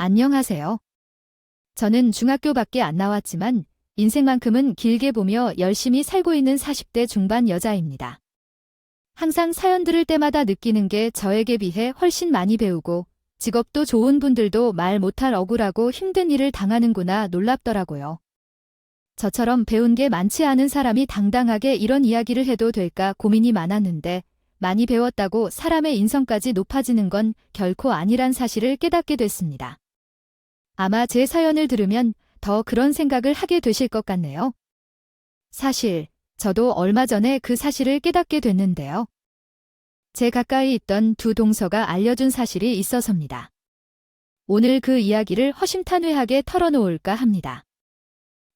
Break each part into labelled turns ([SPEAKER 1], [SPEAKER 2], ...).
[SPEAKER 1] 안녕하세요. 저는 중학교밖에 안 나왔지만 인생만큼은 길게 보며 열심히 살고 있는 40대 중반 여자입니다. 항상 사연 들을 때마다 느끼는 게 저에게 비해 훨씬 많이 배우고 직업도 좋은 분들도 말 못할 억울하고 힘든 일을 당하는구나 놀랍더라고요. 저처럼 배운 게 많지 않은 사람이 당당하게 이런 이야기를 해도 될까 고민이 많았는데 많이 배웠다고 사람의 인성까지 높아지는 건 결코 아니란 사실을 깨닫게 됐습니다. 아마 제 사연을 들으면 더 그런 생각을 하게 되실 것 같네요. 사실 저도 얼마 전에 그 사실을 깨닫게 됐는데요. 제 가까이 있던 두 동서가 알려준 사실이 있어서입니다. 오늘 그 이야기를 허심탄회하게 털어놓을까 합니다.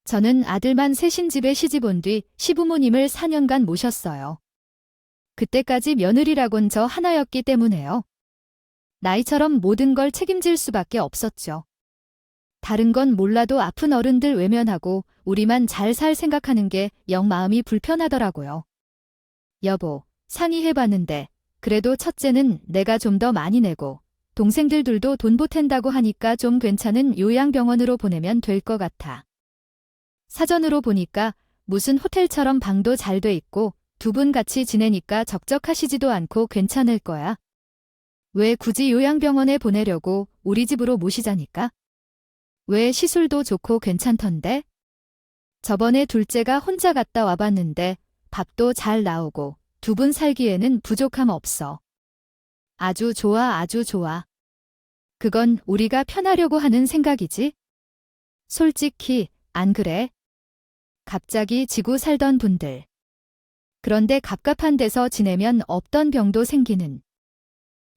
[SPEAKER 1] 저는 아들만 셋인 집에 시집 온 뒤 시부모님을 4년간 모셨어요. 그때까지 며느리라곤 저 하나였기 때문에요. 나이처럼 모든 걸 책임질 수밖에 없었죠. 다른 건 몰라도 아픈 어른들 외면하고 우리만 잘 살 생각하는 게 영 마음이 불편하더라고요. 여보, 상의해봤는데 그래도 첫째는 내가 좀 더 많이 내고 동생들 둘도 돈 보탠다고 하니까 좀 괜찮은 요양병원으로 보내면 될 것 같아. 사전으로 보니까 무슨 호텔처럼 방도 잘 돼 있고 두 분 같이 지내니까 적적하시지도 않고 괜찮을 거야. 왜 굳이 요양병원에 보내려고 우리 집으로 모시자니까? 왜 시술도 좋고 괜찮던데? 저번에 둘째가 혼자 갔다 와봤는데 밥도 잘 나오고 두 분 살기에는 부족함 없어. 아주 좋아, 아주 좋아. 그건 우리가 편하려고 하는 생각이지? 솔직히 안 그래? 갑자기 지고 살던 분들. 그런데 갑갑한 데서 지내면 없던 병도 생기는.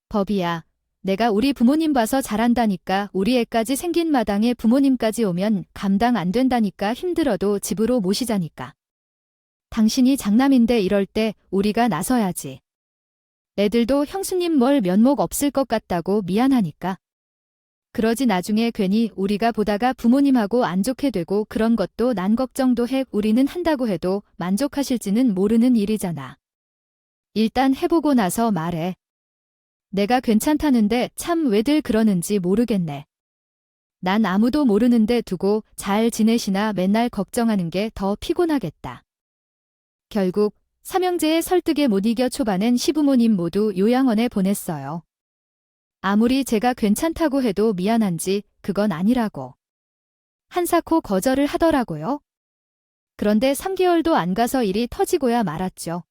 [SPEAKER 1] 법이야. 내가 우리 부모님 봐서 잘한다니까 우리 애까지 생긴 마당에 부모님까지 오면 감당 안 된다니까 힘들어도 집으로 모시자니까. 당신이 장남인데 이럴 때 우리가 나서야지. 애들도 형수님 뭘 면목 없을 것 같다고 미안하니까. 그러지 나중에 괜히 우리가 보다가 부모님하고 안 좋게 되고 그런 것도 난 걱정도 해. 우리는 한다고 해도 만족하실지는 모르는 일이잖아. 일단 해보고 나서 말해. 내가 괜찮다는데 참 왜들 그러는지 모르겠네. 난 아무도 모르는데 두고 잘 지내시나 맨날 걱정하는 게 더 피곤하겠다. 결국 삼형제의 설득에 못 이겨 초반엔 시부모님 모두 요양원에 보냈어요. 아무리 제가 괜찮다고 해도 미안한지 그건 아니라고. 한사코 거절을 하더라고요. 그런데 3개월도 안 가서 일이 터지고야 말았죠.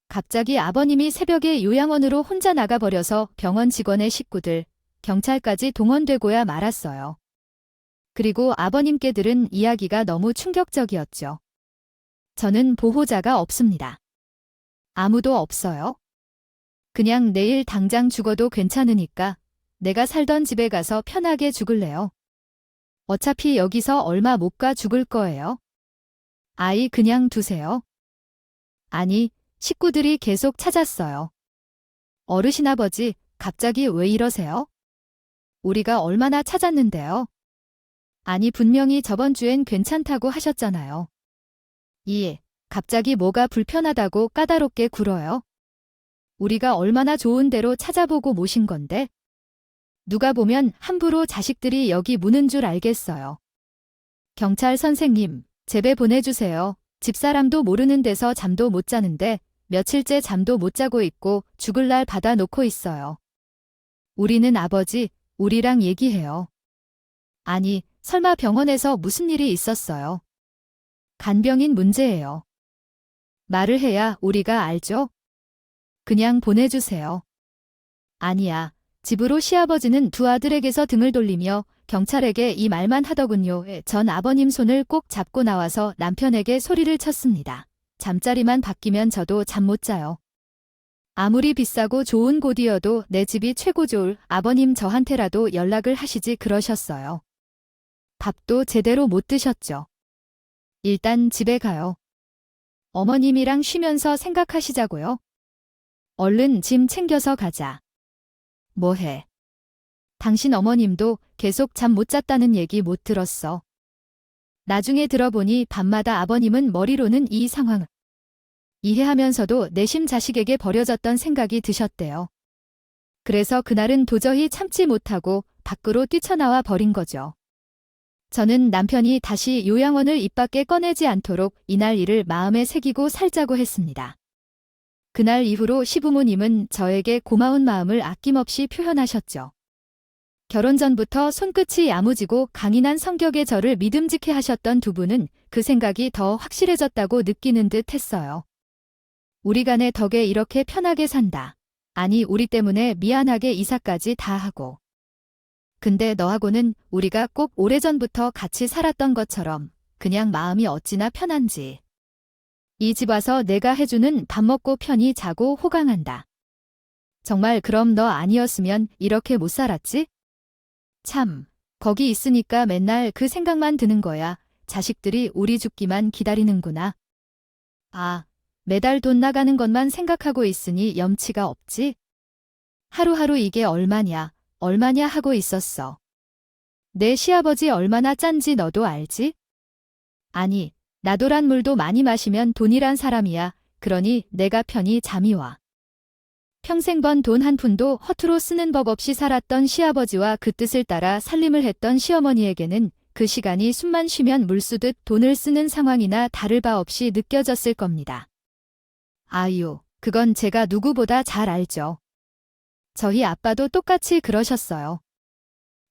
[SPEAKER 1] 갑자기 아버님이 새벽에 요양원으로 혼자 나가버려서 병원 직원의 식구들, 경찰까지 동원되고야 말았어요. 그리고 아버님께 들은 이야기가 너무 충격적이었죠. 저는 보호자가 없습니다. 아무도 없어요. 그냥 내일 당장 죽어도 괜찮으니까 내가 살던 집에 가서 편하게 죽을래요. 어차피 여기서 얼마 못 가 죽을 거예요. 아이 그냥 두세요. 아니, 식구들이 계속 찾았어요. 어르신 아버지, 갑자기 왜 이러세요? 우리가 얼마나 찾았는데요? 아니 분명히 저번 주엔 괜찮다고 하셨잖아요. 갑자기 뭐가 불편하다고 까다롭게 굴어요? 우리가 얼마나 좋은 데로 찾아보고 모신 건데? 누가 보면 함부로 자식들이 여기 무는 줄 알겠어요. 경찰 선생님, 제배 보내주세요. 집사람도 모르는 데서 잠도 못 자는데 며칠째 잠도 못 자고 있고 죽을 날 받아놓고 있어요. 우리는 아버지, 우리랑 얘기해요. 아니, 설마 병원에서 무슨 일이 있었어요? 간병인 문제예요. 말을 해야 우리가 알죠? 그냥 보내주세요. 아니야, 집으로 시아버지는 두 아들에게서 등을 돌리며 경찰에게 이 말만 하더군요. 전 아버님 손을 꼭 잡고 나와서 남편에게 소리를 쳤습니다. 잠자리만 바뀌면 저도 잠 못 자요. 아무리 비싸고 좋은 곳이어도 내 집이 최고 좋을 아버님 저한테라도 연락을 하시지 그러셨어요. 밥도 제대로 못 드셨죠. 일단 집에 가요. 어머님이랑 쉬면서 생각하시자고요. 얼른 짐 챙겨서 가자. 뭐해? 당신 어머님도 계속 잠 못 잤다는 얘기 못 들었어. 나중에 들어보니 밤마다 아버님은 머리로는 이 상황 이해하면서도 내심 자식에게 버려졌던 생각이 드셨대요. 그래서 그날은 도저히 참지 못하고 밖으로 뛰쳐나와 버린 거죠. 저는 남편이 다시 요양원을 입 밖에 꺼내지 않도록 이날 일을 마음에 새기고 살자고 했습니다. 그날 이후로 시부모님은 저에게 고마운 마음을 아낌없이 표현하셨죠. 결혼 전부터 손끝이 야무지고 강인한 성격의 저를 믿음직해 하셨던 두 분은 그 생각이 더 확실해졌다고 느끼는 듯 했어요. 우리 간의 덕에 이렇게 편하게 산다. 아니, 우리 때문에 미안하게 이사까지 다 하고. 근데 너하고는 우리가 꼭 오래전부터 같이 살았던 것처럼 그냥 마음이 어찌나 편한지. 이 집 와서 내가 해주는 밥 먹고 편히 자고 호강한다. 정말 그럼 너 아니었으면 이렇게 못 살았지? 참, 거기 있으니까 맨날 그 생각만 드는 거야. 자식들이 우리 죽기만 기다리는구나. 아, 매달 돈 나가는 것만 생각하고 있으니 염치가 없지? 하루하루 이게 얼마냐 하고 있었어. 내 시아버지 얼마나 짠지 너도 알지? 아니, 나도란 물도 많이 마시면 돈이란 사람이야. 그러니 내가 편히 잠이 와. 평생 번 돈 한 푼도 허투루 쓰는 법 없이 살았던 시아버지와 그 뜻을 따라 살림을 했던 시어머니에게는 그 시간이 숨만 쉬면 물쓰듯 돈을 쓰는 상황이나 다를 바 없이 느껴졌을 겁니다. 아유, 그건 제가 누구보다 잘 알죠. 저희 아빠도 똑같이 그러셨어요.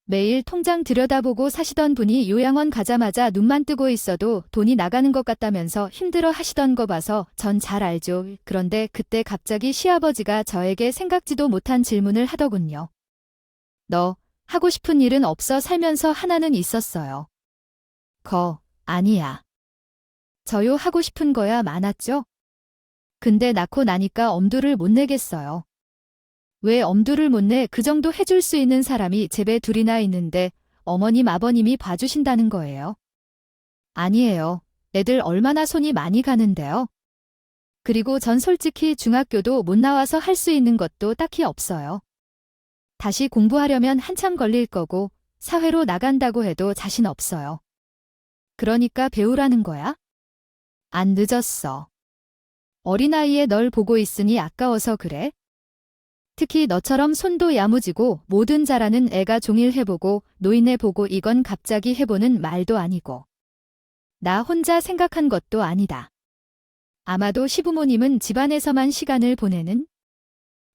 [SPEAKER 1] 매일 통장 들여다보고 사시던 분이 요양원 가자마자 눈만 뜨고 있어도 돈이 나가는 것 같다면서 힘들어 하시던 거 봐서 전 잘 알죠. 그런데 그때 갑자기 시아버지가 저에게 생각지도 못한 질문을 하더군요. 너 하고 싶은 일은 없어? 살면서 하나는 있었어요. 아니야. 저요, 하고 싶은 거야 많았죠? 근데 낳고 나니까 엄두를 못 내겠어요. 왜 엄두를 못 내? 그 정도 해줄 수 있는 사람이 제배 둘이나 있는데 어머님 아버님이 봐주신다는 거예요. 아니에요. 애들 얼마나 손이 많이 가는데요. 그리고 전 솔직히 중학교도 못 나와서 할 수 있는 것도 딱히 없어요. 다시 공부하려면 한참 걸릴 거고 사회로 나간다고 해도 자신 없어요. 그러니까 배우라는 거야? 안 늦었어. 어린아이에 널 보고 있으니 아까워서 그래? 특히 너처럼 손도 야무지고 뭐든 잘하는 애가 종일 해보고 노인네 보고 이건 갑자기 해보는 말도 아니고. 나 혼자 생각한 것도 아니다. 아마도 시부모님은 집안에서만 시간을 보내는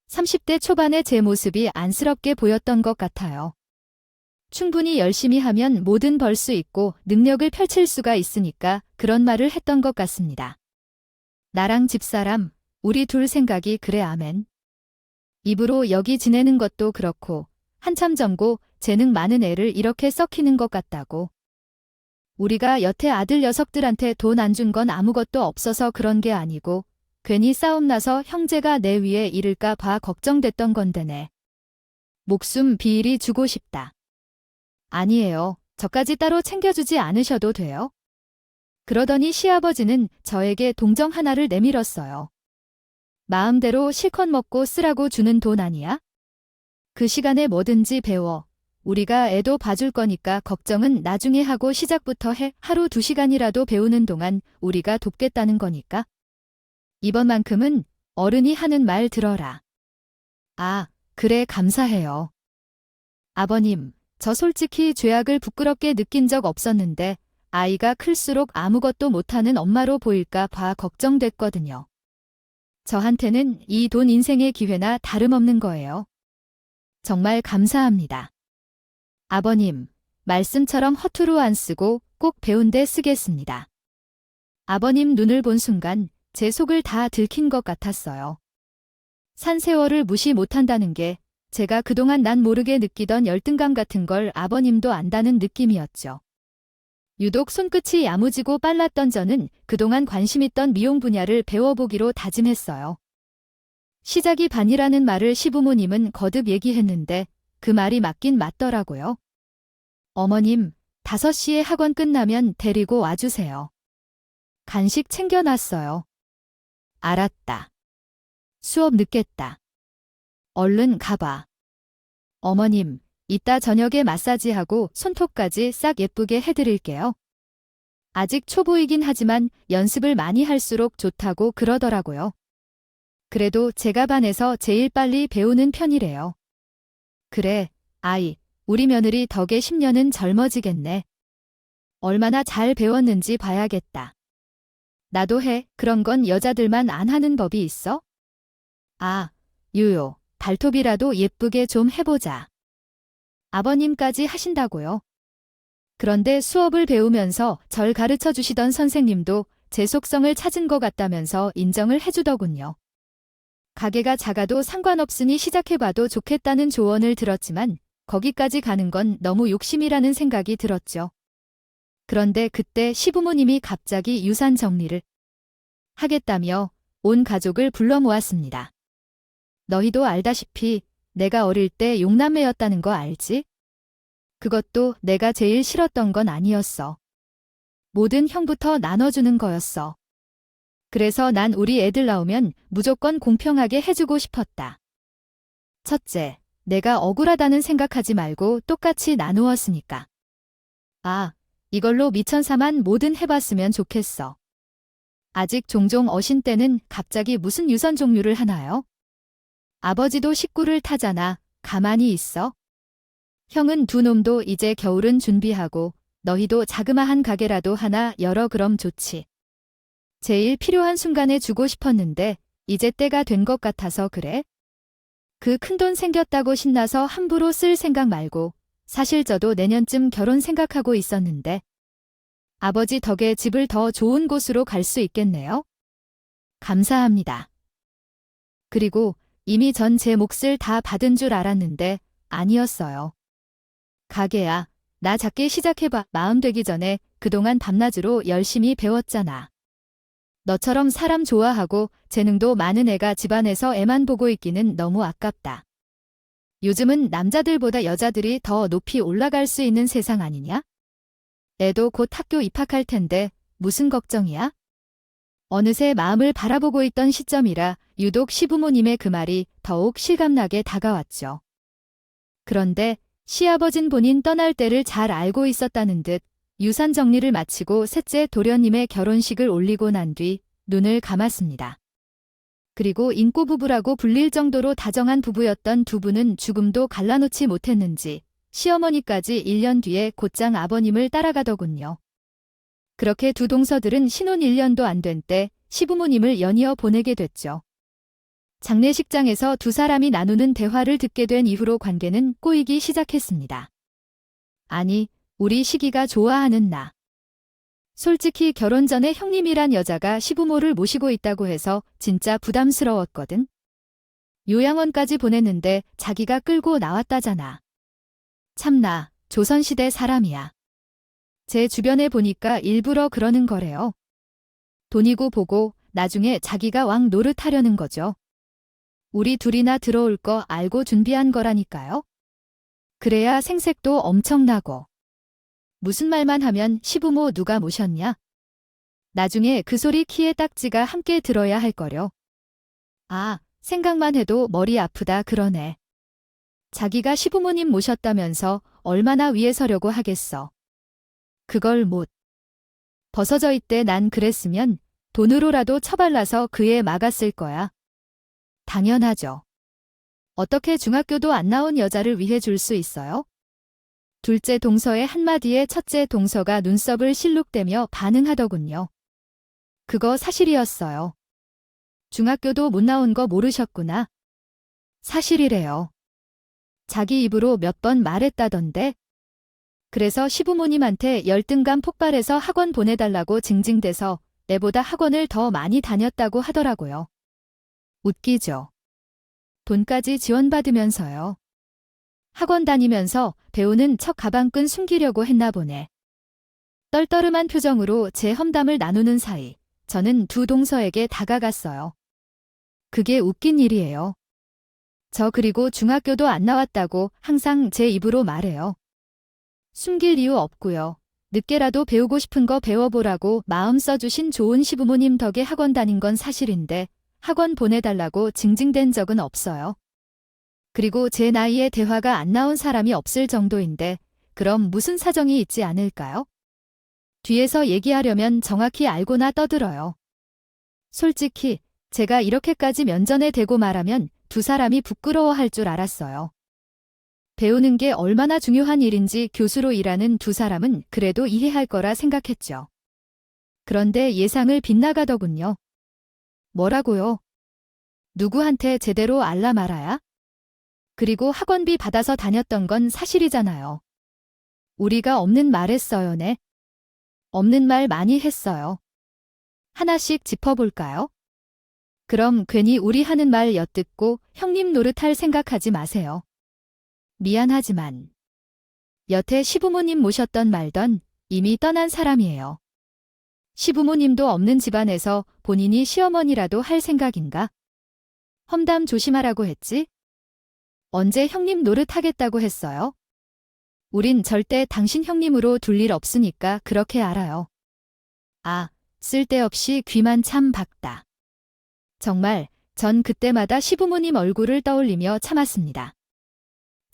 [SPEAKER 1] 30대 초반의 제 모습이 안쓰럽게 보였던 것 같아요. 충분히 열심히 하면 뭐든 벌 수 있고 능력을 펼칠 수가 있으니까 그런 말을 했던 것 같습니다. 나랑 집사람, 우리 둘 생각이 그래. 아멘. 입으로 여기 지내는 것도 그렇고 한참 젊고 재능 많은 애를 이렇게 썩히는 것 같다고. 우리가 여태 아들 녀석들한테 돈 안 준 건 아무것도 없어서 그런 게 아니고 괜히 싸움 나서 형제가 내 위에 이를까 봐 걱정됐던 건데네. 목숨 비일이 주고 싶다. 아니에요. 저까지 따로 챙겨주지 않으셔도 돼요. 그러더니 시아버지는 저에게 동정 하나를 내밀었어요. 마음대로 실컷 먹고 쓰라고 주는 돈 아니야? 그 시간에 뭐든지 배워. 우리가 애도 봐줄 거니까 걱정은 나중에 하고 시작부터 해. 하루 2시간이라도 배우는 동안 우리가 돕겠다는 거니까. 이번만큼은 어른이 하는 말 들어라. 아, 그래, 감사해요. 아버님, 저 솔직히 죄악을 부끄럽게 느낀 적 없었는데 아이가 클수록 아무것도 못하는 엄마로 보일까 봐 걱정됐거든요. 저한테는 이 돈 인생의 기회나 다름없는 거예요. 정말 감사합니다. 아버님, 말씀처럼 허투루 안 쓰고 꼭 배운 데 쓰겠습니다. 아버님 눈을 본 순간 제 속을 다 들킨 것 같았어요. 산 세월을 무시 못한다는 게 제가 그동안 난 모르게 느끼던 열등감 같은 걸 아버님도 안다는 느낌이었죠. 유독 손끝이 야무지고 빨랐던 저는 그동안 관심 있던 미용 분야를 배워보기로 다짐했어요. 시작이 반이라는 말을 시부모님은 거듭 얘기했는데 그 말이 맞긴 맞더라고요. 어머님, 5시에 학원 끝나면 데리고 와주세요. 간식 챙겨놨어요. 알았다. 수업 늦겠다. 얼른 가봐. 어머님, 이따 저녁에 마사지하고 손톱까지 싹 예쁘게 해드릴게요. 아직 초보이긴 하지만 연습을 많이 할수록 좋다고 그러더라고요. 그래도 제가 반에서 제일 빨리 배우는 편이래요. 그래, 아이, 우리 며느리 덕에 10년은 젊어지겠네. 얼마나 잘 배웠는지 봐야겠다. 나도 해. 그런 건 여자들만 안 하는 법이 있어? 아, 유요. 발톱이라도 예쁘게 좀 해보자. 아버님까지 하신다고요? 그런데 수업을 배우면서 절 가르쳐 주시던 선생님도 제 속성을 찾은 것 같다면서 인정을 해주더군요. 가게가 작아도 상관없으니 시작해봐도 좋겠다는 조언을 들었지만 거기까지 가는 건 너무 욕심이라는 생각이 들었죠. 그런데 그때 시부모님이 갑자기 유산 정리를 하겠다며 온 가족을 불러 모았습니다. 너희도 알다시피 내가 어릴 때 용남매였다는 거 알지? 그것도 내가 제일 싫었던 건 아니었어. 모든 형부터 나눠주는 거였어. 그래서 난 우리 애들 나오면 무조건 공평하게 해주고 싶었다. 첫째, 내가 억울하다는 생각하지 말고 똑같이 나누었으니까. 아, 이걸로 미천사만 뭐든 해봤으면 좋겠어. 아직 종종 어신 때는 갑자기 무슨 유선 종류를 하나요? 아버지도 식구를 타잖아. 가만히 있어. 형은 두 놈도 이제 겨울은 준비하고 너희도 자그마한 가게라도 하나 열어 그럼 좋지. 제일 필요한 순간에 주고 싶었는데 이제 때가 된 것 같아서 그래? 그 큰돈 생겼다고 신나서 함부로 쓸 생각 말고 사실 저도 내년쯤 결혼 생각하고 있었는데 아버지 덕에 집을 더 좋은 곳으로 갈 수 있겠네요. 감사합니다. 그리고 이미 전 제 몫을 다 받은 줄 알았는데 아니었어요. 가게야, 나 작게 시작해봐. 마음 되기 전에 그동안 밤낮으로 열심히 배웠잖아. 너처럼 사람 좋아하고 재능도 많은 애가 집안에서 애만 보고 있기는 너무 아깝다. 요즘은 남자들보다 여자들이 더 높이 올라갈 수 있는 세상 아니냐? 애도 곧 학교 입학할 텐데 무슨 걱정이야? 어느새 마음을 바라보고 있던 시점이라 유독 시부모님의 그 말이 더욱 실감나게 다가왔죠. 그런데 시아버진 본인 떠날 때를 잘 알고 있었다는 듯 유산 정리를 마치고 셋째 도련님의 결혼식을 올리고 난 뒤 눈을 감았습니다. 그리고 인꼬 부부라고 불릴 정도로 다정한 부부였던 두 분은 죽음도 갈라놓지 못했는지 시어머니까지 1년 뒤에 곧장 아버님을 따라가더군요. 그렇게 두 동서들은 신혼 1년도 안 된 때 시부모님을 연이어 보내게 됐죠. 장례식장에서 두 사람이 나누는 대화를 듣게 된 이후로 관계는 꼬이기 시작했습니다. 아니, 우리 시기가 좋아하는 나. 솔직히 결혼 전에 형님이란 여자가 시부모를 모시고 있다고 해서 진짜 부담스러웠거든. 요양원까지 보냈는데 자기가 끌고 나왔다잖아. 참나, 조선시대 사람이야. 제 주변에 보니까 일부러 그러는 거래요. 돈이고 보고 나중에 자기가 왕 노릇하려는 거죠. 우리 둘이나 들어올 거 알고 준비한 거라니까요. 그래야 생색도 엄청나고. 무슨 말만 하면 시부모 누가 모셨냐? 나중에 그 소리 키에 딱지가 함께 들어야 할 거려. 아, 생각만 해도 머리 아프다 그러네. 자기가 시부모님 모셨다면서 얼마나 위에 서려고 하겠어. 그걸 못 벗어져 있대. 난 그랬으면 돈으로라도 처발라서 그애 막았을 거야. 당연하죠. 어떻게 중학교도 안 나온 여자를 위해 줄 수 있어요? 둘째 동서의 한마디에 첫째 동서가 눈썹을 실룩대며 반응하더군요. 그거 사실이었어요. 중학교도 못 나온 거 모르셨구나. 사실이래요. 자기 입으로 몇 번 말했다던데. 그래서 시부모님한테 열등감 폭발해서 학원 보내달라고 징징대서 내보다 학원을 더 많이 다녔다고 하더라고요. 웃기죠. 돈까지 지원받으면서요. 학원 다니면서 배우는 척 가방끈 숨기려고 했나 보네. 떨떠름한 표정으로 제 험담을 나누는 사이 저는 두 동서에게 다가갔어요. 그게 웃긴 일이에요. 저 그리고 중학교도 안 나왔다고 항상 제 입으로 말해요. 숨길 이유 없고요. 늦게라도 배우고 싶은 거 배워보라고 마음 써주신 좋은 시부모님 덕에 학원 다닌 건 사실인데 학원 보내달라고 징징댄 적은 없어요. 그리고 제 나이에 대화가 안 나온 사람이 없을 정도인데 그럼 무슨 사정이 있지 않을까요? 뒤에서 얘기하려면 정확히 알고나 떠들어요. 솔직히 제가 이렇게까지 면전에 대고 말하면 두 사람이 부끄러워할 줄 알았어요. 배우는 게 얼마나 중요한 일인지 교수로 일하는 두 사람은 그래도 이해할 거라 생각했죠. 그런데 예상을 빗나가더군요. 뭐라고요? 누구한테 제대로 알라 말아야? 그리고 학원비 받아서 다녔던 건 사실이잖아요. 우리가 없는 말 했어요, 네. 없는 말 많이 했어요. 하나씩 짚어볼까요? 그럼 괜히 우리 하는 말 엿듣고 형님 노릇할 생각하지 마세요. 미안하지만 여태 시부모님 모셨던 말던 이미 떠난 사람이에요. 시부모님도 없는 집안에서 본인이 시어머니라도 할 생각인가? 험담 조심하라고 했지? 언제 형님 노릇하겠다고 했어요? 우린 절대 당신 형님으로 둘 일 없으니까 그렇게 알아요. 아, 쓸데없이 귀만 참 박다. 정말 전 그때마다 시부모님 얼굴을 떠올리며 참았습니다.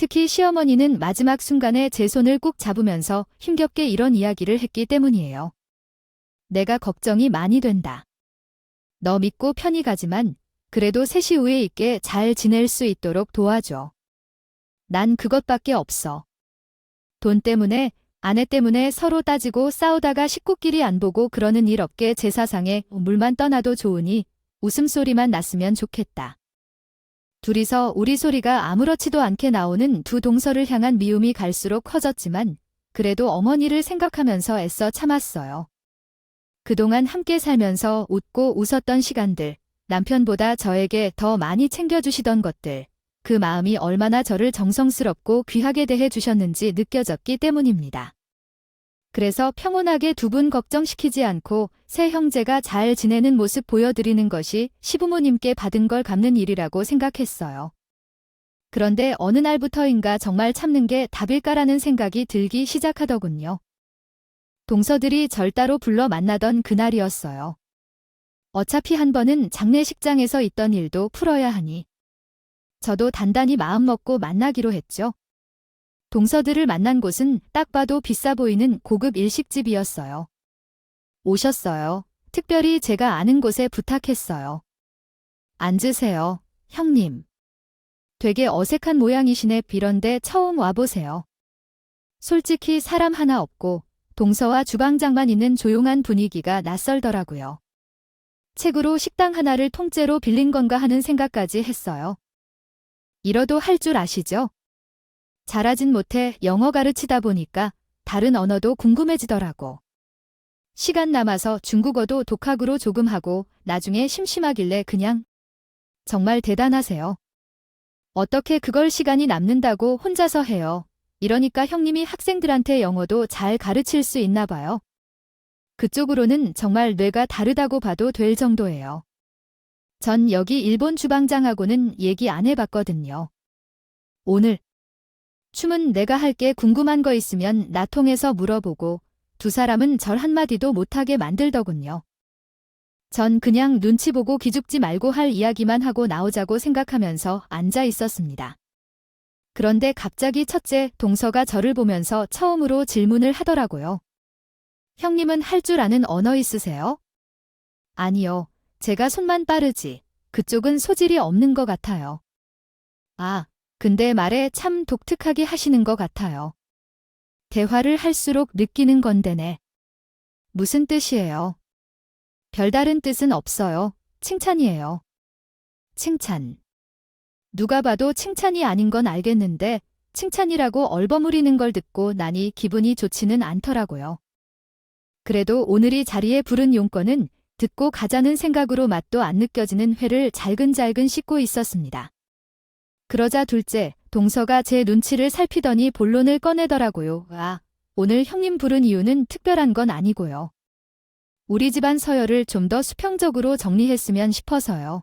[SPEAKER 1] 특히 시어머니는 마지막 순간에 제 손을 꾹 잡으면서 힘겹게 이런 이야기를 했기 때문이에요. 내가 걱정이 많이 된다. 너 믿고 편히 가지만 그래도 셋이 우애 있게 잘 지낼 수 있도록 도와줘. 난 그것밖에 없어. 돈 때문에, 아내 때문에 서로 따지고 싸우다가 식구끼리 안 보고 그러는 일 없게 제사상에 물만 떠나도 좋으니 웃음소리만 났으면 좋겠다. 둘이서 우리 소리가 아무렇지도 않게 나오는 두 동서를 향한 미움이 갈수록 커졌지만 그래도 어머니를 생각하면서 애써 참았어요. 그동안 함께 살면서 웃고 웃었던 시간들, 남편보다 저에게 더 많이 챙겨주시던 것들, 그 마음이 얼마나 저를 정성스럽고 귀하게 대해 주셨는지 느껴졌기 때문입니다. 그래서 평온하게 두 분 걱정시키지 않고 새 형제가 잘 지내는 모습 보여드리는 것이 시부모님께 받은 걸 갚는 일이라고 생각했어요. 그런데 어느 날부터인가 정말 참는 게 답일까라는 생각이 들기 시작하더군요. 동서들이 절 따로 불러 만나던 그날이었어요. 어차피 한 번은 장례식장에서 있던 일도 풀어야 하니 저도 단단히 마음먹고 만나기로 했죠. 동서들을 만난 곳은 딱 봐도 비싸 보이는 고급 일식집이었어요. 오셨어요. 특별히 제가 아는 곳에 부탁했어요. 앉으세요, 형님. 되게 어색한 모양이시네. 이런데 처음 와보세요. 솔직히 사람 하나 없고 동서와 주방장만 있는 조용한 분위기가 낯설더라고요. 책으로 식당 하나를 통째로 빌린 건가 하는 생각까지 했어요. 이러도 할 줄 아시죠? 잘하진 못해 영어 가르치다 보니까 다른 언어도 궁금해지더라고. 시간 남아서 중국어도 독학으로 조금 하고 나중에 심심하길래 그냥. 정말 대단하세요. 어떻게 그걸 시간이 남는다고 혼자서 해요. 이러니까 형님이 학생들한테 영어도 잘 가르칠 수 있나 봐요. 그쪽으로는 정말 뇌가 다르다고 봐도 될 정도예요. 전 여기 일본 주방장하고는 얘기 안 해봤거든요. 오늘 춤은 내가 할게. 궁금한 거 있으면 나 통해서 물어보고 두 사람은 절 한마디도 못하게 만들더군요. 전 그냥 눈치 보고 기죽지 말고 할 이야기만 하고 나오자고 생각하면서 앉아 있었습니다. 그런데 갑자기 첫째 동서가 저를 보면서 처음으로 질문을 하더라고요. 형님은 할 줄 아는 언어 있으세요? 아니요. 제가 손만 빠르지. 그쪽은 소질이 없는 것 같아요. 아, 근데 말에 참 독특하게 하시는 것 같아요. 대화를 할수록 느끼는 건데네. 무슨 뜻이에요? 별다른 뜻은 없어요. 칭찬이에요. 칭찬. 누가 봐도 칭찬이 아닌 건 알겠는데 칭찬이라고 얼버무리는 걸 듣고 나니 기분이 좋지는 않더라고요. 그래도 오늘이 자리에 부른 용건은 듣고 가자는 생각으로 맛도 안 느껴지는 회를 잘근잘근 씻고 있었습니다. 그러자 둘째, 동서가 제 눈치를 살피더니 본론을 꺼내더라고요. 아, 오늘 형님 부른 이유는 특별한 건 아니고요. 우리 집안 서열을 좀 더 수평적으로 정리했으면 싶어서요.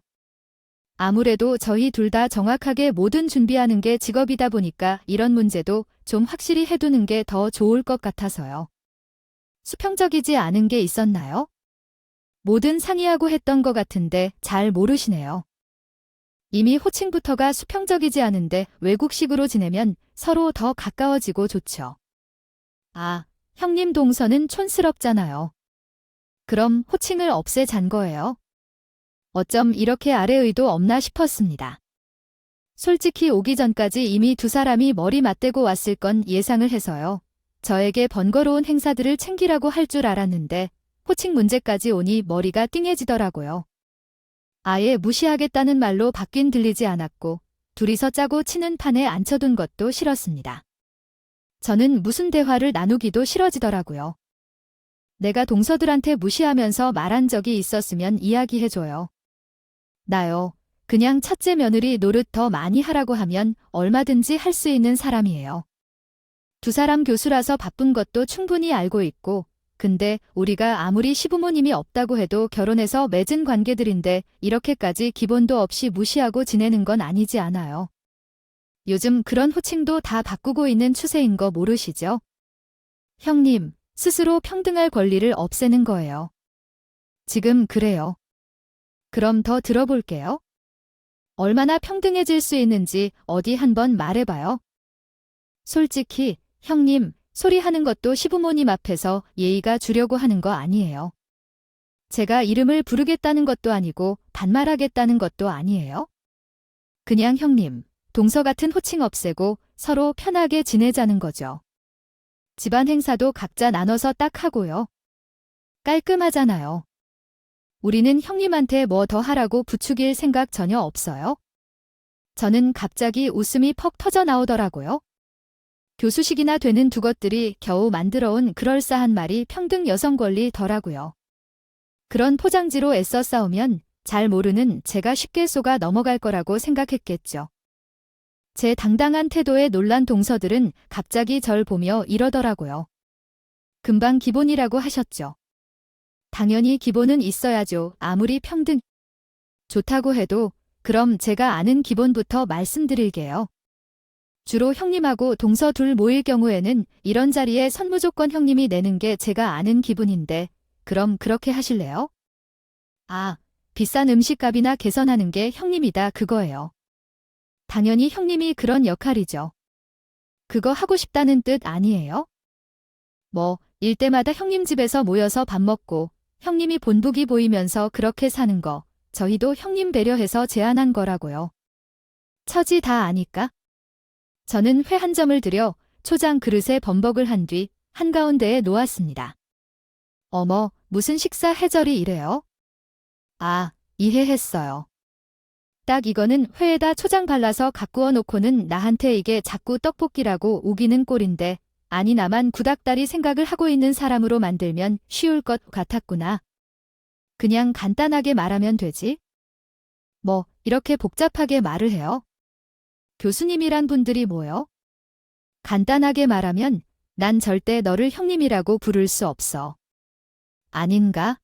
[SPEAKER 1] 아무래도 저희 둘 다 정확하게 모든 준비하는 게 직업이다 보니까 이런 문제도 좀 확실히 해두는 게 더 좋을 것 같아서요. 수평적이지 않은 게 있었나요? 뭐든 상의하고 했던 것 같은데 잘 모르시네요. 이미 호칭부터가 수평적이지 않은데 외국식으로 지내면 서로 더 가까워지고 좋죠. 아, 형님 동서는 촌스럽잖아요. 그럼 호칭을 없애잔 거예요? 어쩜 이렇게 아래 의도 없나 싶었습니다. 솔직히 오기 전까지 이미 두 사람이 머리 맞대고 왔을 건 예상을 해서요. 저에게 번거로운 행사들을 챙기라고 할 줄 알았는데 호칭 문제까지 오니 머리가 띵해지더라고요. 아예 무시하겠다는 말로 바뀐 들리지 않았고 둘이서 짜고 치는 판에 앉혀둔 것도 싫었습니다. 저는 무슨 대화를 나누기도 싫어지더라고요. 내가 동서들한테 무시하면서 말한 적이 있었으면 이야기해줘요. 나요. 그냥 첫째 며느리 노릇 더 많이 하라고 하면 얼마든지 할 수 있는 사람이에요. 두 사람 교수라서 바쁜 것도 충분히 알고 있고, 근데 우리가 아무리 시부모님이 없다고 해도 결혼해서 맺은 관계들인데 이렇게까지 기본도 없이 무시하고 지내는 건 아니지 않아요. 요즘 그런 호칭도 다 바꾸고 있는 추세인 거 모르시죠? 형님, 스스로 평등할 권리를 없애는 거예요. 지금 그래요. 그럼 더 들어볼게요. 얼마나 평등해질 수 있는지 어디 한번 말해봐요. 솔직히, 형님, 소리하는 것도 시부모님 앞에서 예의가 주려고 하는 거 아니에요. 제가 이름을 부르겠다는 것도 아니고 반말하겠다는 것도 아니에요. 그냥 형님, 동서 같은 호칭 없애고 서로 편하게 지내자는 거죠. 집안 행사도 각자 나눠서 딱 하고요. 깔끔하잖아요. 우리는 형님한테 뭐 더 하라고 부추길 생각 전혀 없어요. 저는 갑자기 웃음이 퍽 터져 나오더라고요. 교수식이나 되는 두 것들이 겨우 만들어온 그럴싸한 말이 평등 여성 권리더라고요. 그런 포장지로 애써 싸우면 잘 모르는 제가 쉽게 속아 넘어갈 거라고 생각했겠죠. 제 당당한 태도에 놀란 동서들은 갑자기 절 보며 이러더라고요. 금방 기본이라고 하셨죠. 당연히 기본은 있어야죠. 아무리 평등 좋다고 해도 그럼 제가 아는 기본부터 말씀드릴게요. 주로 형님하고 동서 둘 모일 경우에는 이런 자리에 선무조건 형님이 내는 게 제가 아는 기분인데 그럼 그렇게 하실래요? 아, 비싼 음식값이나 개선하는 게 형님이다 그거예요. 당연히 형님이 그런 역할이죠. 그거 하고 싶다는 뜻 아니에요? 뭐, 일 때마다 형님 집에서 모여서 밥 먹고 형님이 본보기 보이면서 그렇게 사는 거 저희도 형님 배려해서 제안한 거라고요. 처지 다 아니까? 저는 회 한 점을 들여 초장 그릇에 범벅을 한 뒤 한가운데에 놓았습니다. 어머, 무슨 식사 해절이 이래요? 아, 이해했어요. 딱 이거는 회에다 초장 발라서 가꾸어 놓고는 나한테 이게 자꾸 떡볶이라고 우기는 꼴인데 아니 나만 구닥다리 생각을 하고 있는 사람으로 만들면 쉬울 것 같았구나. 그냥 간단하게 말하면 되지? 뭐 이렇게 복잡하게 말을 해요? 교수님이란 분들이 뭐요? 간단하게 말하면 난 절대 너를 형님이라고 부를 수 없어. 아닌가?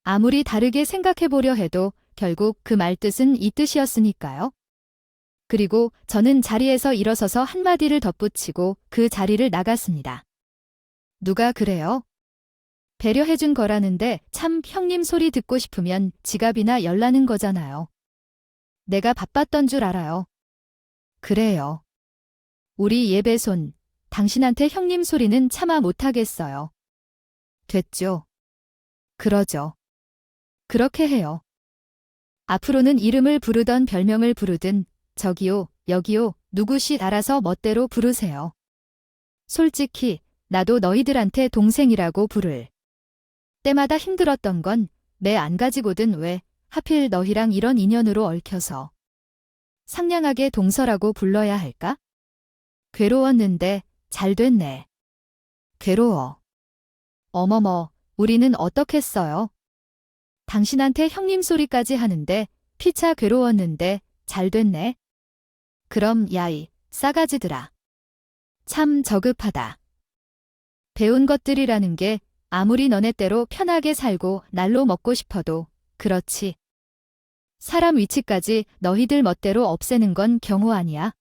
[SPEAKER 1] 아무리 다르게 생각해보려 해도 결국 그 말뜻은 이 뜻이었으니까요. 그리고 저는 자리에서 일어서서 한마디를 덧붙이고 그 자리를 나갔습니다. 누가 그래요? 배려해준 거라는데 참 형님 소리 듣고 싶으면 지갑이나 열라는 거잖아요. 내가 바빴던 줄 알아요. 그래요. 우리 예배손, 당신한테 형님 소리는 차마 못하겠어요. 됐죠. 그러죠. 그렇게 해요. 앞으로는 이름을 부르던 별명을 부르든 저기요, 여기요, 누구시 알아서 멋대로 부르세요. 솔직히 나도 너희들한테 동생이라고 부를 때마다 힘들었던 건 매 안 가지고든 왜 하필 너희랑 이런 인연으로 얽혀서 상냥하게 동서라고 불러야 할까? 괴로웠는데 잘 됐네. 괴로워. 어머머, 우리는 어떻겠어요? 당신한테 형님 소리까지 하는데 피차 괴로웠는데 잘 됐네. 그럼 야이, 싸가지들아. 참 저급하다. 배운 것들이라는 게 아무리 너네 때로 편하게 살고 날로 먹고 싶어도 그렇지. 사람 위치까지 너희들 멋대로 없애는 건 경호 아니야.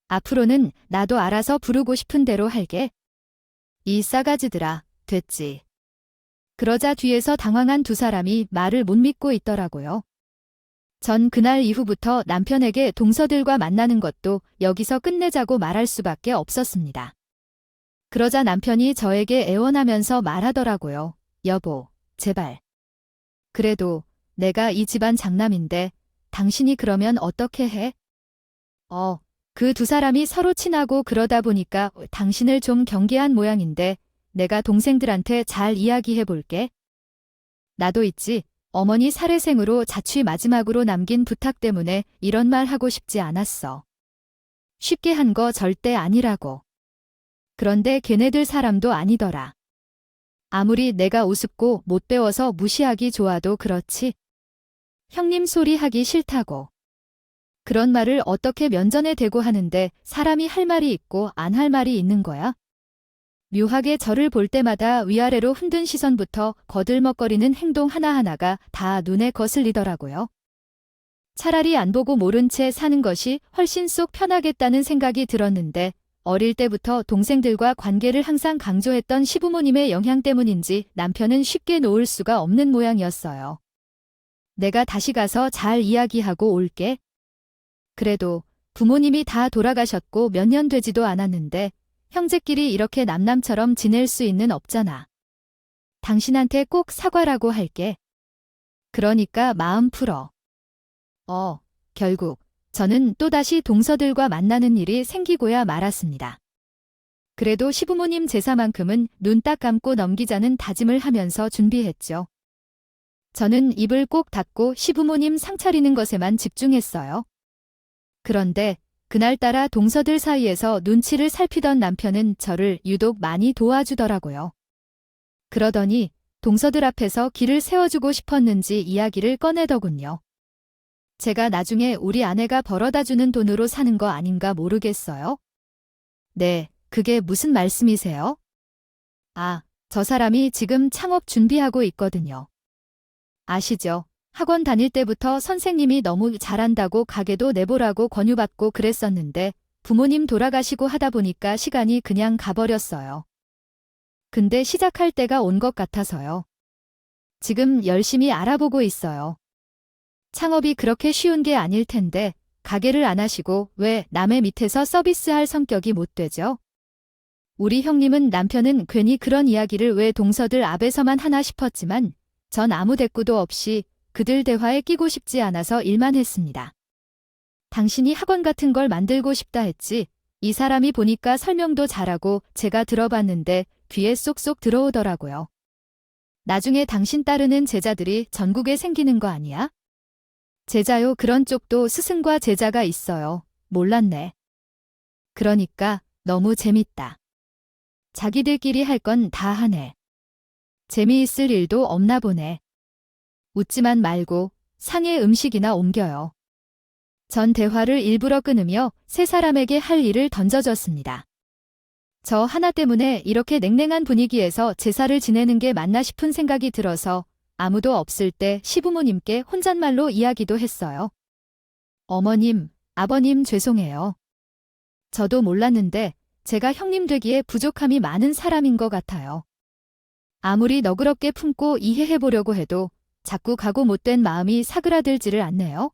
[SPEAKER 1] 앞으로는 나도 알아서 부르고 싶은 대로 할게. 이 싸가지들아, 됐지. 그러자 뒤에서 당황한 두 사람이 말을 못 믿고 있더라고요. 전 그날 이후부터 남편에게 동서들과 만나는 것도 여기서 끝내자고 말할 수밖에 없었습니다. 그러자 남편이 저에게 애원하면서 말하더라고요. 여보, 제발. 그래도 내가 이 집안 장남인데 당신이 그러면 어떻게 해? 그 두 사람이 서로 친하고 그러다 보니까 당신을 좀 경계한 모양인데 내가 동생들한테 잘 이야기해 볼게. 나도 있지. 어머니 살해생으로 자취 마지막으로 남긴 부탁 때문에 이런 말 하고 싶지 않았어. 쉽게 한 거 절대 아니라고. 그런데 걔네들 사람도 아니더라. 아무리 내가 우습고 못 배워서 무시하기 좋아도 그렇지. 형님 소리 하기 싫다고. 그런 말을 어떻게 면전에 대고 하는데 사람이 할 말이 있고 안 할 말이 있는 거야? 묘하게 저를 볼 때마다 위아래로 흔든 시선부터 거들먹거리는 행동 하나하나가 다 눈에 거슬리더라고요. 차라리 안 보고 모른 채 사는 것이 훨씬 속 편하겠다는 생각이 들었는데 어릴 때부터 동생들과 관계를 항상 강조했던 시부모님의 영향 때문인지 남편은 쉽게 놓을 수가 없는 모양이었어요. 내가 다시 가서 잘 이야기하고 올게. 그래도 부모님이 다 돌아가셨고 몇 년 되지도 않았는데 형제끼리 이렇게 남남처럼 지낼 수 있는 없잖아. 당신한테 꼭 사과라고 할게. 그러니까 마음 풀어. 결국 저는 또다시 동서들과 만나는 일이 생기고야 말았습니다. 그래도 시부모님 제사만큼은 눈 딱 감고 넘기자는 다짐을 하면서 준비했죠. 저는 입을 꼭 닫고 시부모님 상 차리는 것에만 집중했어요. 그런데 그날따라 동서들 사이에서 눈치를 살피던 남편은 저를 유독 많이 도와주더라고요. 그러더니 동서들 앞에서 길을 세워주고 싶었는지 이야기를 꺼내더군요. 제가 나중에 우리 아내가 벌어다주는 돈으로 사는 거 아닌가 모르겠어요? 네, 그게 무슨 말씀이세요? 저 사람이 지금 창업 준비하고 있거든요. 아시죠? 학원 다닐 때부터 선생님이 너무 잘한다고 가게도 내보라고 권유받고 그랬었는데 부모님 돌아가시고 하다 보니까 시간이 그냥 가버렸어요. 근데 시작할 때가 온 것 같아서요. 지금 열심히 알아보고 있어요. 창업이 그렇게 쉬운 게 아닐 텐데 가게를 안 하시고 왜 남의 밑에서 서비스할 성격이 못 되죠? 우리 형님은 남편은 괜히 그런 이야기를 왜 동서들 앞에서만 하나 싶었지만 전 아무 대꾸도 없이 그들 대화에 끼고 싶지 않아서 일만 했습니다. 당신이 학원 같은 걸 만들고 싶다 했지. 이 사람이 보니까 설명도 잘하고 제가 들어봤는데 귀에 쏙쏙 들어오더라고요. 나중에 당신 따르는 제자들이 전국에 생기는 거 아니야? 제자요, 그런 쪽도 스승과 제자가 있어요. 몰랐네. 그러니까 너무 재밌다. 자기들끼리 할 건 다 하네. 재미있을 일도 없나 보네. 웃지만 말고 상의 음식이나 옮겨요. 전 대화를 일부러 끊으며 세 사람에게 할 일을 던져줬습니다. 저 하나 때문에 이렇게 냉랭한 분위기에서 제사를 지내는 게 맞나 싶은 생각이 들어서 아무도 없을 때 시부모님께 혼잣말로 이야기도 했어요. 어머님, 아버님 죄송해요. 저도 몰랐는데 제가 형님 되기에 부족함이 많은 사람인 것 같아요. 아무리 너그럽게 품고 이해해보려고 해도 자꾸 가고 못된 마음이 사그라들지를 않네요.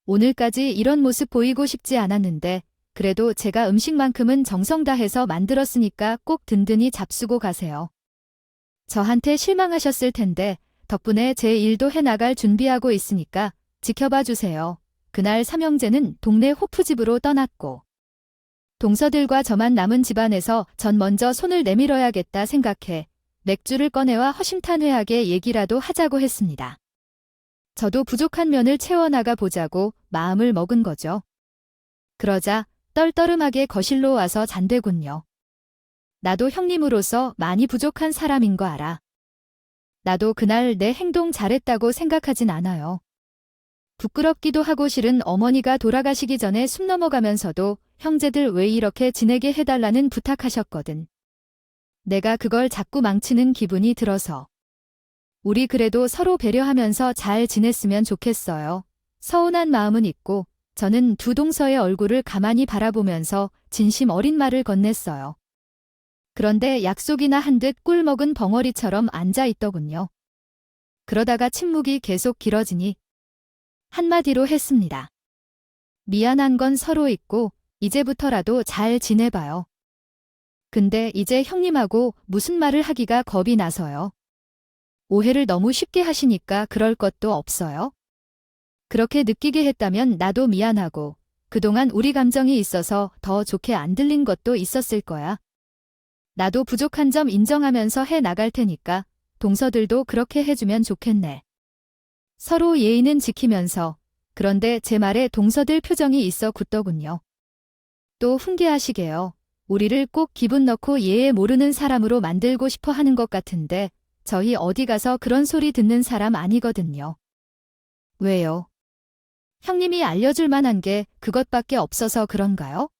[SPEAKER 1] 오늘까지 이런 모습 보이고 싶지 않았는데 그래도 제가 음식만큼은 정성 다해서 만들었으니까 꼭 든든히 잡수고 가세요. 저한테 실망하셨을 텐데 덕분에 제 일도 해나갈 준비하고 있으니까 지켜봐 주세요. 그날 삼형제는 동네 호프집으로 떠났고 동서들과 저만 남은 집안에서 전 먼저 손을 내밀어야겠다 생각해 맥주를 꺼내와 허심탄회하게 얘기라도 하자고 했습니다. 저도 부족한 면을 채워나가 보자고 마음을 먹은 거죠. 그러자 떨떠름하게 거실로 와서 잔대군요. 나도 형님으로서 많이 부족한 사람인 거 알아. 나도 그날 내 행동 잘했다고 생각하진 않아요. 부끄럽기도 하고 싫은 어머니가 돌아가시기 전에 숨 넘어가면서도 형제들 왜 이렇게 지내게 해달라는 부탁하셨거든. 내가 그걸 자꾸 망치는 기분이 들어서. 우리 그래도 서로 배려하면서 잘 지냈으면 좋겠어요. 서운한 마음은 있고 저는 두 동서의 얼굴을 가만히 바라보면서 진심 어린 말을 건넸어요. 그런데 약속이나 한 듯 꿀 먹은 벙어리처럼 앉아 있더군요. 그러다가 침묵이 계속 길어지니 한마디로 했습니다. 미안한 건 서로 있고 이제부터라도 잘 지내봐요. 근데 이제 형님하고 무슨 말을 하기가 겁이 나서요. 오해를 너무 쉽게 하시니까 그럴 것도 없어요. 그렇게 느끼게 했다면 나도 미안하고 그동안 우리 감정이 있어서 더 좋게 안 들린 것도 있었을 거야. 나도 부족한 점 인정하면서 해 나갈 테니까 동서들도 그렇게 해주면 좋겠네. 서로 예의는 지키면서. 그런데 제 말에 동서들 표정이 있어 굳더군요. 또 훈계하시게요. 우리를 꼭 기분 넣고 예에 모르는 사람으로 만들고 싶어 하는 것 같은데 저희 어디 가서 그런 소리 듣는 사람 아니거든요. 왜요? 형님이 알려줄 만한 게 그것밖에 없어서 그런가요?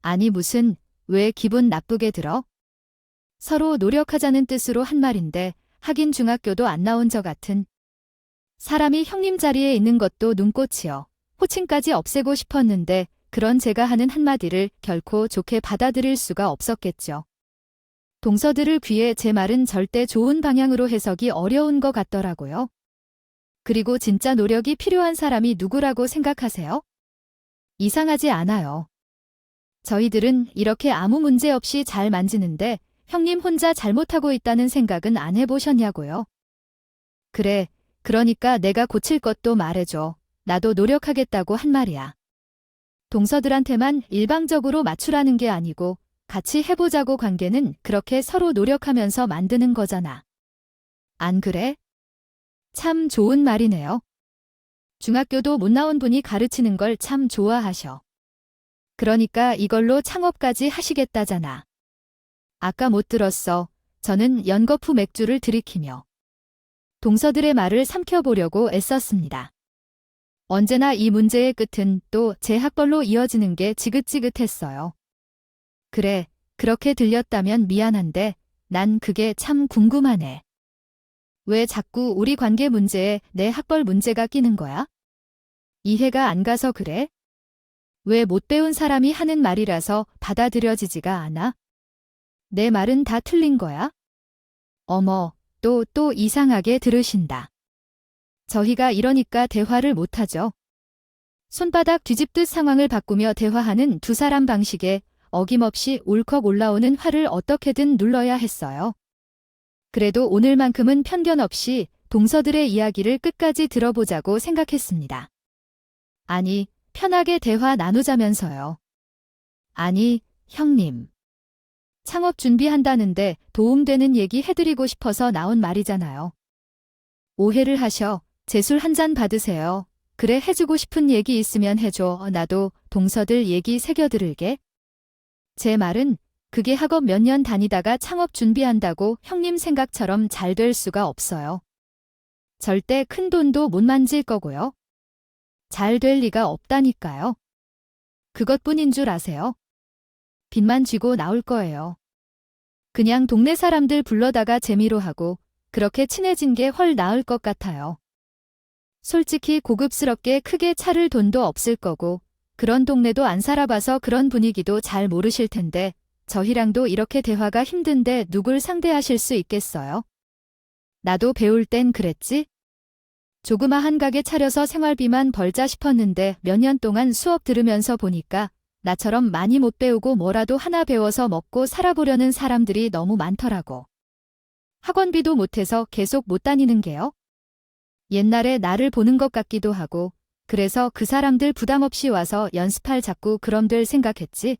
[SPEAKER 1] 아니 무슨, 왜 기분 나쁘게 들어? 서로 노력하자는 뜻으로 한 말인데 하긴 중학교도 안 나온 저 같은. 사람이 형님 자리에 있는 것도 눈꽃이요. 호칭까지 없애고 싶었는데 그런 제가 하는 한마디를 결코 좋게 받아들일 수가 없었겠죠. 동서들을 귀에 제 말은 절대 좋은 방향으로 해석이 어려운 것 같더라고요. 그리고 진짜 노력이 필요한 사람이 누구라고 생각하세요? 이상하지 않아요. 저희들은 이렇게 아무 문제 없이 잘 만지는데 형님 혼자 잘못하고 있다는 생각은 안 해보셨냐고요? 그래, 그러니까 내가 고칠 것도 말해줘. 나도 노력하겠다고 한 말이야. 동서들한테만 일방적으로 맞추라는 게 아니고 같이 해보자고 관계는 그렇게 서로 노력하면서 만드는 거잖아. 안 그래? 참 좋은 말이네요. 중학교도 못 나온 분이 가르치는 걸 참 좋아하셔. 그러니까 이걸로 창업까지 하시겠다잖아. 아까 못 들었어. 저는 연거푸 맥주를 들이키며 동서들의 말을 삼켜보려고 애썼습니다. 언제나 이 문제의 끝은 또 제 학벌로 이어지는 게 지긋지긋했어요. 그래, 그렇게 들렸다면 미안한데 난 그게 참 궁금하네. 왜 자꾸 우리 관계 문제에 내 학벌 문제가 끼는 거야? 이해가 안 가서 그래? 왜 못 배운 사람이 하는 말이라서 받아들여지지가 않아? 내 말은 다 틀린 거야? 어머, 또 이상하게 들으신다. 저희가 이러니까 대화를 못하죠. 손바닥 뒤집듯 상황을 바꾸며 대화하는 두 사람 방식에 어김없이 울컥 올라오는 화를 어떻게든 눌러야 했어요. 그래도 오늘만큼은 편견 없이 동서들의 이야기를 끝까지 들어보자고 생각했습니다. 아니, 편하게 대화 나누자면서요. 아니, 형님. 창업 준비한다는데 도움되는 얘기 해드리고 싶어서 나온 말이잖아요. 오해를 하셔. 제 술 한 잔 받으세요. 그래 해주고 싶은 얘기 있으면 해줘. 나도 동서들 얘기 새겨들을게. 제 말은 그게 학업 몇 년 다니다가 창업 준비한다고 형님 생각처럼 잘 될 수가 없어요. 절대 큰 돈도 못 만질 거고요. 잘 될 리가 없다니까요. 그것뿐인 줄 아세요? 빚만 쥐고 나올 거예요. 그냥 동네 사람들 불러다가 재미로 하고 그렇게 친해진 게 훨 나을 것 같아요. 솔직히 고급스럽게 크게 차를 돈도 없을 거고 그런 동네도 안 살아봐서 그런 분위기도 잘 모르실 텐데 저희랑도 이렇게 대화가 힘든데 누굴 상대하실 수 있겠어요? 나도 배울 땐 그랬지? 조그마한 가게 차려서 생활비만 벌자 싶었는데 몇 년 동안 수업 들으면서 보니까 나처럼 많이 못 배우고 뭐라도 하나 배워서 먹고 살아보려는 사람들이 너무 많더라고. 학원비도 못해서 계속 못 다니는 게요. 옛날에 나를 보는 것 같기도 하고 그래서 그 사람들 부담 없이 와서 연습할 자꾸 그럼들 생각했지.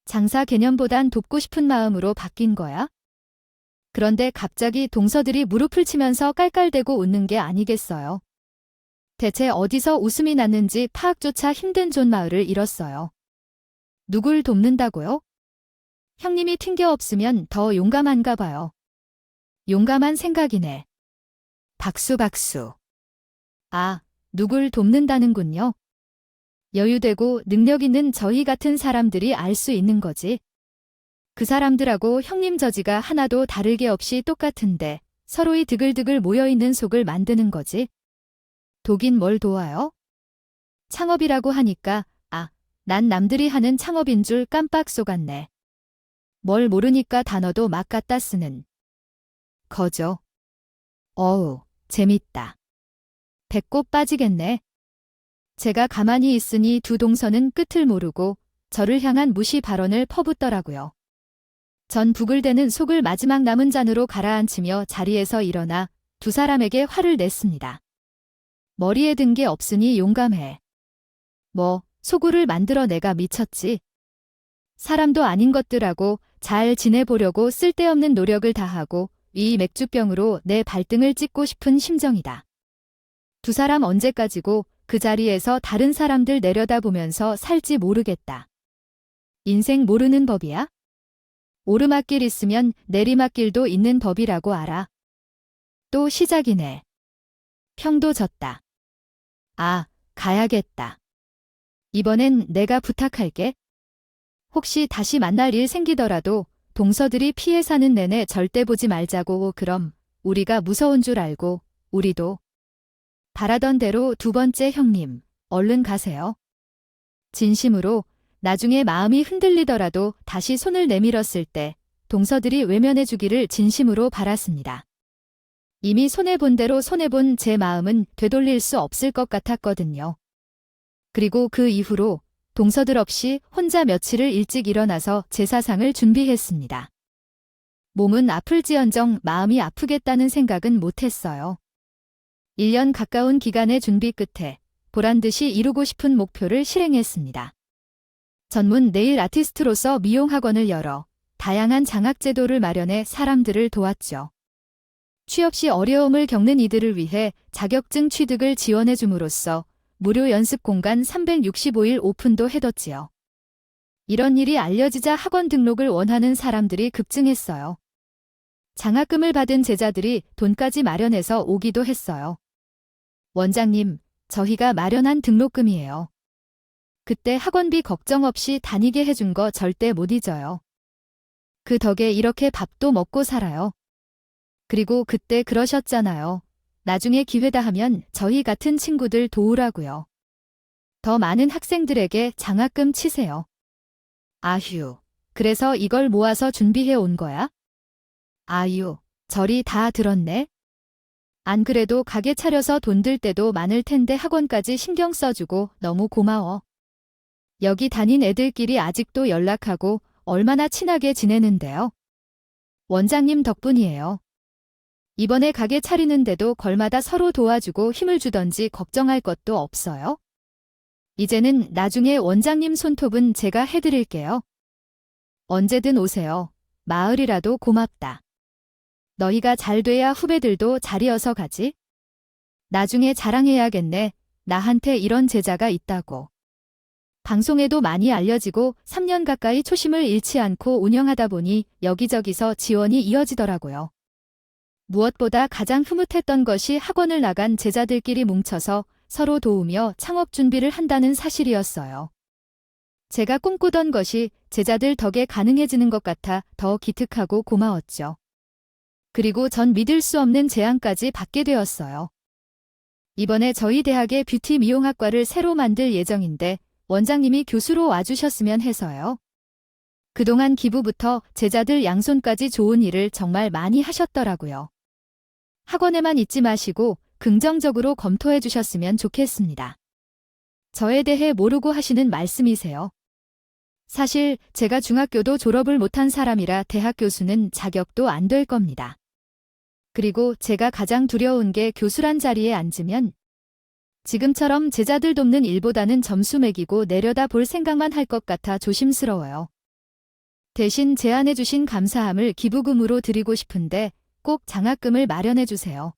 [SPEAKER 1] 장사 개념보단 돕고 싶은 마음으로 바뀐 거야. 그런데 갑자기 동서들이 무릎을 치면서 깔깔대고 웃는 게 아니겠어요. 대체 어디서 웃음이 났는지 파악조차 힘든 존마을을 잃었어요. 누굴 돕는다고요? 형님이 튕겨 없으면 더 용감한가 봐요. 용감한 생각이네. 박수. 아, 누굴 돕는다는군요. 여유되고 능력 있는 저희 같은 사람들이 알 수 있는 거지. 그 사람들하고 형님 저지가 하나도 다를 게 없이 똑같은데 서로의 드글드글 모여있는 속을 만드는 거지. 독인 뭘 도와요? 창업이라고 하니까 난 남들이 하는 창업인 줄 깜빡 속았네. 뭘 모르니까 단어도 막 갖다 쓰는. 거죠. 어우, 재밌다. 배꼽 빠지겠네. 제가 가만히 있으니 두 동서는 끝을 모르고 저를 향한 무시 발언을 퍼붓더라고요. 전 부글대는 속을 마지막 남은 잔으로 가라앉히며 자리에서 일어나 두 사람에게 화를 냈습니다. 머리에 든 게 없으니 용감해. 뭐, 소구를 만들어 내가 미쳤지. 사람도 아닌 것들하고 잘 지내보려고 쓸데없는 노력을 다하고 이 맥주병으로 내 발등을 찍고 싶은 심정이다. 두 사람 언제까지고 그 자리에서 다른 사람들 내려다보면서 살지 모르겠다. 인생 모르는 법이야? 오르막길 있으면 내리막길도 있는 법이라고 알아. 또 시작이네. 평도 졌다. 아, 가야겠다. 이번엔 내가 부탁할게. 혹시 다시 만날 일 생기더라도 동서들이 피해 사는 내내 절대 보지 말자고. 그럼 우리가 무서운 줄 알고 우리도. 바라던 대로 두 번째 형님, 얼른 가세요. 진심으로 나중에 마음이 흔들리더라도 다시 손을 내밀었을 때 동서들이 외면해 주기를 진심으로 바랐습니다. 이미 손해본 대로 손해본 제 마음은 되돌릴 수 없을 것 같았거든요. 그리고 그 이후로 동서들 없이 혼자 며칠을 일찍 일어나서 제사상을 준비했습니다. 몸은 아플지언정 마음이 아프겠다는 생각은 못했어요. 1년 가까운 기간의 준비 끝에 보란듯이 이루고 싶은 목표를 실행했습니다. 전문 네일 아티스트로서 미용학원을 열어 다양한 장학제도를 마련해 사람들을 도왔죠. 취업 시 어려움을 겪는 이들을 위해 자격증 취득을 지원해 줌으로써 무료 연습 공간 365일 오픈도 해뒀지요. 이런 일이 알려지자 학원 등록을 원하는 사람들이 급증했어요. 장학금을 받은 제자들이 돈까지 마련해서 오기도 했어요. 원장님, 저희가 마련한 등록금이에요. 그때 학원비 걱정 없이 다니게 해준 거 절대 못 잊어요. 그 덕에 이렇게 밥도 먹고 살아요. 그리고 그때 그러셨잖아요. 나중에 기회다 하면 저희 같은 친구들 도우라고요. 더 많은 학생들에게 장학금 치세요. 아휴, 그래서 이걸 모아서 준비해 온 거야? 아유, 절이 다 들었네. 안 그래도 가게 차려서 돈 들 때도 많을 텐데 학원까지 신경 써주고 너무 고마워. 여기 다닌 애들끼리 아직도 연락하고 얼마나 친하게 지내는데요. 원장님 덕분이에요. 이번에 가게 차리는데도 걸마다 서로 도와주고 힘을 주던지 걱정할 것도 없어요. 이제는 나중에 원장님 손톱은 제가 해드릴게요. 언제든 오세요. 마을이라도 고맙다. 너희가 잘 돼야 후배들도 잘 이어서 가지? 나중에 자랑해야겠네. 나한테 이런 제자가 있다고. 방송에도 많이 알려지고 3년 가까이 초심을 잃지 않고 운영하다 보니 여기저기서 지원이 이어지더라고요. 무엇보다 가장 흐뭇했던 것이 학원을 나간 제자들끼리 뭉쳐서 서로 도우며 창업 준비를 한다는 사실이었어요. 제가 꿈꾸던 것이 제자들 덕에 가능해지는 것 같아 더 기특하고 고마웠죠. 그리고 전 믿을 수 없는 제안까지 받게 되었어요. 이번에 저희 대학의 뷰티 미용학과를 새로 만들 예정인데 원장님이 교수로 와주셨으면 해서요. 그동안 기부부터 제자들 양손까지 좋은 일을 정말 많이 하셨더라고요. 학원에만 있지 마시고 긍정적으로 검토해 주셨으면 좋겠습니다. 저에 대해 모르고 하시는 말씀이세요. 사실 제가 중학교도 졸업을 못한 사람이라 대학 교수는 자격도 안 될 겁니다. 그리고 제가 가장 두려운 게 교수란 자리에 앉으면 지금처럼 제자들 돕는 일보다는 점수 매기고 내려다 볼 생각만 할 것 같아 조심스러워요. 대신 제안해 주신 감사함을 기부금으로 드리고 싶은데 꼭 장학금을 마련해 주세요.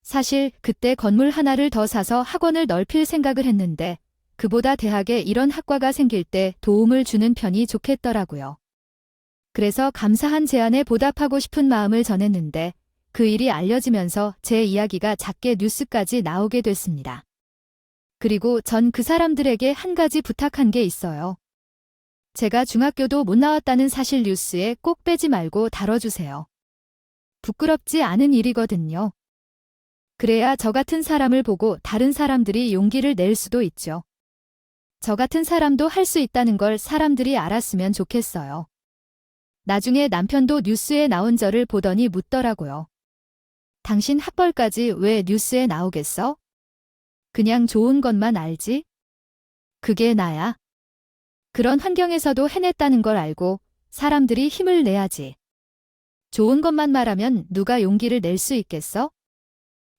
[SPEAKER 1] 사실 그때 건물 하나를 더 사서 학원을 넓힐 생각을 했는데 그보다 대학에 이런 학과가 생길 때 도움을 주는 편이 좋겠더라고요. 그래서 감사한 제안에 보답하고 싶은 마음을 전했는데 그 일이 알려지면서 제 이야기가 작게 뉴스까지 나오게 됐습니다. 그리고 전 그 사람들에게 한 가지 부탁한 게 있어요. 제가 중학교도 못 나왔다는 사실 뉴스에 꼭 빼지 말고 다뤄주세요. 부끄럽지 않은 일이거든요. 그래야 저 같은 사람을 보고 다른 사람들이 용기를 낼 수도 있죠. 저 같은 사람도 할 수 있다는 걸 사람들이 알았으면 좋겠어요. 나중에 남편도 뉴스에 나온 저를 보더니 묻더라고요. 당신 학벌까지 왜 뉴스에 나오겠어? 그냥 좋은 것만 알지? 그게 나야. 그런 환경에서도 해냈다는 걸 알고 사람들이 힘을 내야지. 좋은 것만 말하면 누가 용기를 낼 수 있겠어?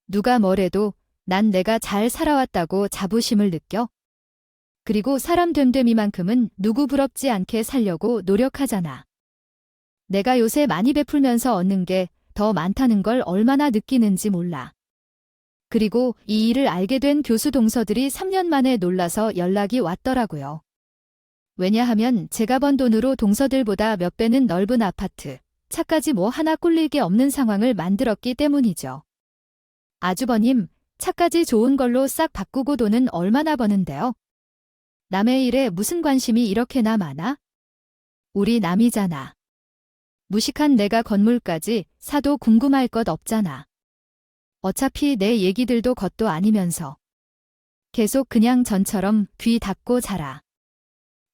[SPEAKER 1] 누가 뭐래도 난 내가 잘 살아왔다고 자부심을 느껴. 그리고 사람 됨됨이만큼은 누구 부럽지 않게 살려고 노력하잖아. 내가 요새 많이 베풀면서 얻는 게 더 많다는 걸 얼마나 느끼는지 몰라. 그리고 이 일을 알게 된 교수 동서들이 3년 만에 놀라서 연락이 왔더라고요. 왜냐하면 제가 번 돈으로 동서들보다 몇 배는 넓은 아파트, 차까지 뭐 하나 꿀릴 게 없는 상황을 만들었기 때문이죠. 아주버님, 차까지 좋은 걸로 싹 바꾸고 돈은 얼마나 버는데요? 남의 일에 무슨 관심이 이렇게나 많아? 우리 남이잖아. 무식한 내가 건물까지 사도 궁금할 것 없잖아. 어차피 내 얘기들도 것도 아니면서. 계속 그냥 전처럼 귀 닫고 자라.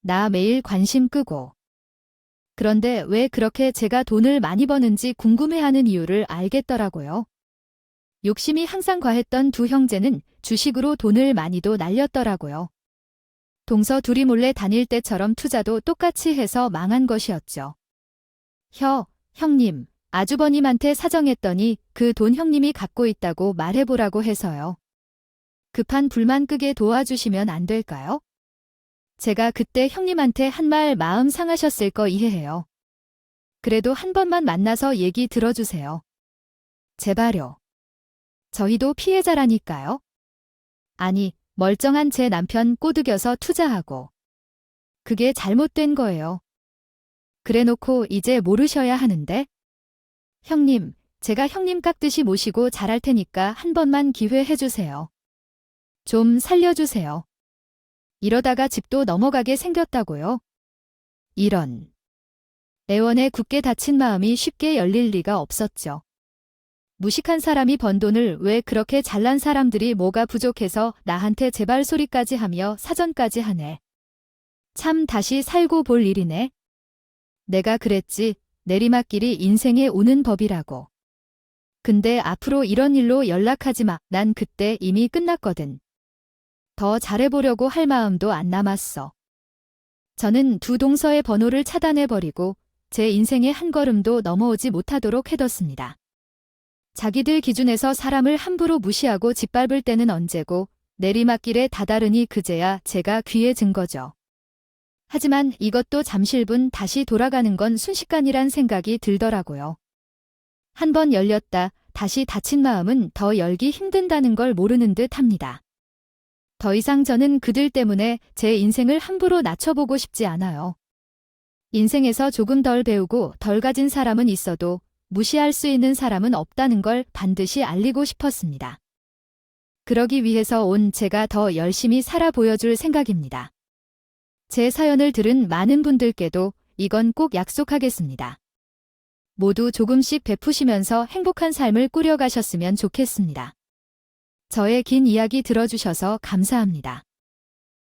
[SPEAKER 1] 나 매일 관심 끄고. 그런데 왜 그렇게 제가 돈을 많이 버는지 궁금해하는 이유를 알겠더라고요. 욕심이 항상 과했던 두 형제는 주식으로 돈을 많이도 날렸더라고요. 동서 둘이 몰래 다닐 때처럼 투자도 똑같이 해서 망한 것이었죠. 형님, 아주버님한테 사정했더니 그 돈 형님이 갖고 있다고 말해보라고 해서요. 급한 불만 끄게 도와주시면 안 될까요? 제가 그때 형님한테 한 말 마음 상하셨을 거 이해해요. 그래도 한 번만 만나서 얘기 들어주세요. 제발요. 저희도 피해자라니까요. 아니, 멀쩡한 제 남편 꼬드겨서 투자하고. 그게 잘못된 거예요. 그래놓고 이제 모르셔야 하는데? 형님, 제가 형님 깍듯이 모시고 잘할 테니까 한 번만 기회 해주세요. 좀 살려주세요. 이러다가 집도 넘어가게 생겼다고요? 이런. 애원에 굳게 닫힌 마음이 쉽게 열릴 리가 없었죠. 무식한 사람이 번 돈을 왜 그렇게 잘난 사람들이 뭐가 부족해서 나한테 제발 소리까지 하며 사전까지 하네. 참 다시 살고 볼 일이네. 내가 그랬지, 내리막길이 인생에 오는 법이라고. 근데 앞으로 이런 일로 연락하지 마. 난 그때 이미 끝났거든. 더 잘해보려고 할 마음도 안 남았어. 저는 두 동서의 번호를 차단해버리고 제 인생의 한 걸음도 넘어오지 못하도록 해뒀습니다. 자기들 기준에서 사람을 함부로 무시하고 짓밟을 때는 언제고 내리막길에 다다르니 그제야 제가 귀해진 거죠. 하지만 이것도 잠실분 다시 돌아가는 건 순식간이란 생각이 들더라고요. 한 번 열렸다 다시 닫힌 마음은 더 열기 힘든다는 걸 모르는 듯 합니다. 더 이상 저는 그들 때문에 제 인생을 함부로 낮춰보고 싶지 않아요. 인생에서 조금 덜 배우고 덜 가진 사람은 있어도 무시할 수 있는 사람은 없다는 걸 반드시 알리고 싶었습니다. 그러기 위해서 온 제가 더 열심히 살아 보여줄 생각입니다. 제 사연을 들은 많은 분들께도 이건 꼭 약속하겠습니다. 모두 조금씩 베푸시면서 행복한 삶을 꾸려가셨으면 좋겠습니다. 저의 긴 이야기 들어주셔서 감사합니다.